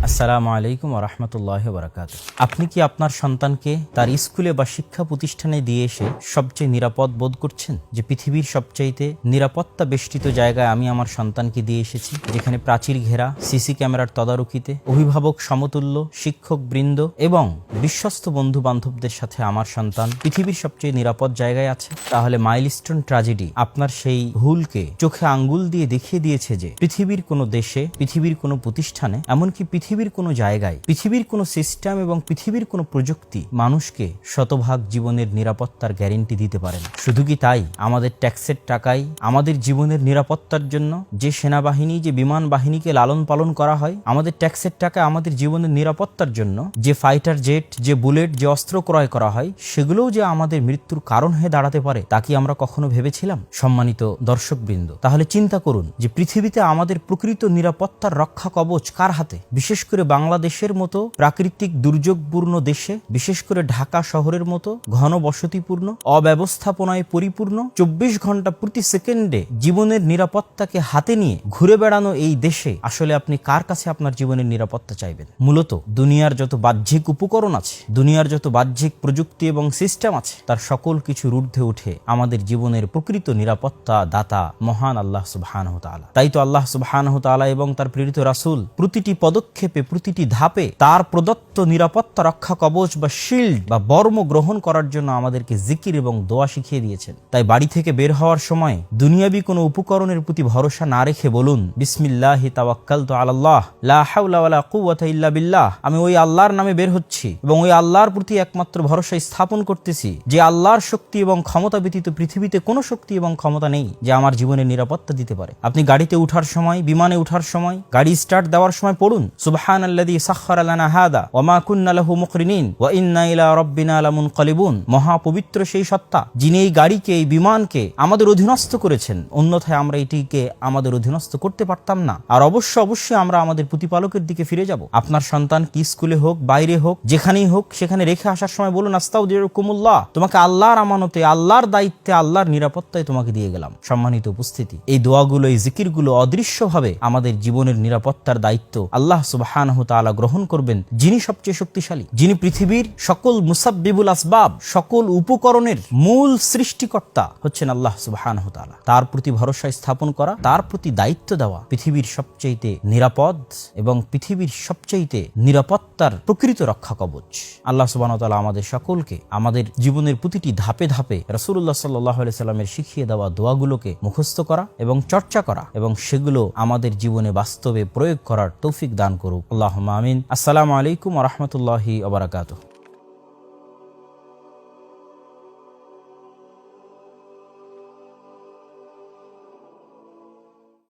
আসসালামু আলাইকুম ওয়া রাহমাতুল্লাহি ওয়া বারাকাতুহু। আপনি কি আপনার সন্তানকে তার স্কুলে বা শিক্ষা প্রতিষ্ঠানে দিয়ে এসে সবচেয়ে নিরাপদ বোধ করছেন? যে পৃথিবীর সবচাইতে নিরাপত্তা বেষ্টিত জায়গায় আমি আমার সন্তানকে দিয়ে এসেছি, যেখানে প্রাচীর ঘেরা, সিসি ক্যামেরার তদারকিতে, অভিভাবক সমতুল্য, শিক্ষক বৃন্দ এবং বিশ্বস্ত বন্ধু বান্ধবদের সাথে আমার সন্তান পৃথিবীর সবচেয়ে নিরাপদ জায়গায় আছে। তাহলে মাইলস্টোন ট্র্যাজেডি আপনার সেই ভুলকে চোখে আঙ্গুল দিয়ে দেখিয়ে দিয়েছে যে পৃথিবীর কোনো দেশে, পৃথিবীর কোনো প্রতিষ্ঠানে, এমনকি পৃথিবীর কোনো জায়গায়, পৃথিবীর কোনো সিস্টেম এবং পৃথিবীর কোনো প্রযুক্তি মানুষকে শতভাগ জীবনের নিরাপত্তার গ্যারেন্টি দিতে পারে না। শুধু কি তাই, আমাদের ট্যাক্সের টাকায় আমাদের জীবনের নিরাপত্তার জন্য যে সেনাবাহিনী, যে বিমান বাহিনীকে লালন পালন করা হয়, আমাদের ট্যাক্সের টাকায় আমাদের জীবনের নিরাপত্তার জন্য যে ফাইটার জেট, যে বুলেট, যে অস্ত্র ক্রয় করা হয়, সেগুলোও যে আমাদের মৃত্যুর কারণ হয়ে দাঁড়াতে পারে, তা কি আমরা কখনো ভেবেছিলাম? সম্মানিত দর্শকবৃন্দ, তাহলে চিন্তা করুন যে পৃথিবীতে আমাদের প্রকৃত নিরাপত্তার রক্ষা কবচ কার হাতে? বিশেষ করে বাংলাদেশের মতো প্রাকৃতিক দুর্যোগপূর্ণ দেশে, বিশেষ করে ঢাকা শহরের মতো ঘনবসতিপূর্ণ, অব্যবস্থাপনায় পরিপূর্ণ, 24 ঘন্টা প্রতি সেকেন্ডে জীবনের নিরাপত্তাকে হাতে নিয়ে ঘুরে বেড়ানো এই দেশে আসলে আপনি কার কাছে আপনার জীবনের নিরাপত্তা চাইবেন? মূলত দুনিয়ার যত বাহ্যিক উপকরণ আছে, দুনিয়ার যত বাহ্যিক প্রযুক্তি এবং সিস্টেম আছে, তার সকল কিছুর ঊর্ধ্বে উঠে আমাদের জীবনের প্রকৃত নিরাপত্তা দাতা মহান আল্লাহ সুবহানাহু ওয়া তাআলা। তাই তো আল্লাহ সুবহানাহু ওয়া তাআলা এবং তার প্রেরিত রাসূল প্রতিটি পদক্ষেপে, প্রতিটি ধাপে তার প্রদত্ত নিরাপত্তা রক্ষা কবচ বা শিল্ড বা বর্ম গ্রহণ করার জন্য আমাদেরকে জিকির এবং দোয়া শিখিয়ে দিয়েছেন। তাই বাড়ি থেকে বের হওয়ার সময় দুনিয়াবি কোনো উপকরণের প্রতি ভরসা না রেখে বলুন, বিসমিল্লাহি তাওয়াক্কালতু আলাল্লাহ লা হাওলা ওয়ালা কুওয়াতা ইল্লা বিল্লাহ। আমি ওই আল্লাহর নামে বের হচ্ছি এবং ওই আল্লাহর প্রতি একমাত্র ভরসা স্থাপন করতেছি, যে আল্লাহর শক্তি এবং ক্ষমতা ব্যতীত পৃথিবীতে কোনো শক্তি এবং ক্ষমতা নেই যে আমার জীবনের নিরাপত্তা দিতে পারে। আপনি গাড়িতে উঠার সময়, বিমানে উঠার সময়, গাড়ি স্টার্ট দেওয়ার সময় পড়ুন, সুবহানাল্লাযী সাখখারা লানা হাদা ওয়া মা কুন্না লাহু মুকরিনিন ওয়া ইন্না ইলা রাব্বিনা লামুনকালিবুন। মহাপবিত্র সেই সত্তা যিনি এই গাড়িকে, এই বিমানকে আমাদের অধীনস্থ করেছেন, অন্যথায় আমরা এটিকে আমাদের অধীনস্থ করতে পারতাম না। আর অবশ্যই আমরা আমাদের প্রতিপালকের দিকে ফিরে যাব। আপনার সন্তান কি স্কুলে হোক, বাইরে হোক, যেখানেই হোক, সেখানে রেখে আসার সময় বলুন, আস্তাউযিরুকুমুল্লাহ, তোমাকে আল্লাহর আমানতে, আল্লাহর দায়িত্বে, আল্লাহর নিরাপত্তায় তোমাকে দিয়ে গেলাম। সম্মানিত উপস্থিতি, এই দোয়াগুলো, এই জিকিরগুলো অদৃশ্যভাবে আমাদের জীবনের নিরাপত্তার দায়িত্ব আল্লাহ সুবহানাহু ওয়া তাআলা গ্রহণ করবেন, যিনি সবচেয়ে শক্তিশালী, যিনি পৃথিবীর সকল মুসাব্বিবুল আসবাব, সকল উপকরণের মূল সৃষ্টিকর্তা হচ্ছেন আল্লাহ সুবহানাহু ওয়া তাআলা। তার প্রতি ভরসা স্থাপন করা, তার প্রতি দায়িত্ব দেওয়া পৃথিবীর সবচাইতে নিরাপদ এবং পৃথিবীর সবচাইতে নিরাপত্তার প্রকৃত রক্ষা কবচ। আল্লাহ সুবহানাহু ওয়া তাআলা আমাদের সকলকে আমাদের জীবনের প্রতিটি ধাপে ধাপে রাসূলুল্লাহ সাল্লাল্লাহু আলাইহি সাল্লামের শিখিয়ে দেওয়া দোয়াগুলোকে মুখস্থ করা এবং চর্চা করা এবং সেগুলো আমাদের জীবনে বাস্তবে প্রয়োগ করার তৌফিক দান করুক। আল্লাহুম্মা আমিন। আসসালামু আলাইকুম ওয়া রাহমাতুল্লাহি ওয়া বারাকাতুহু।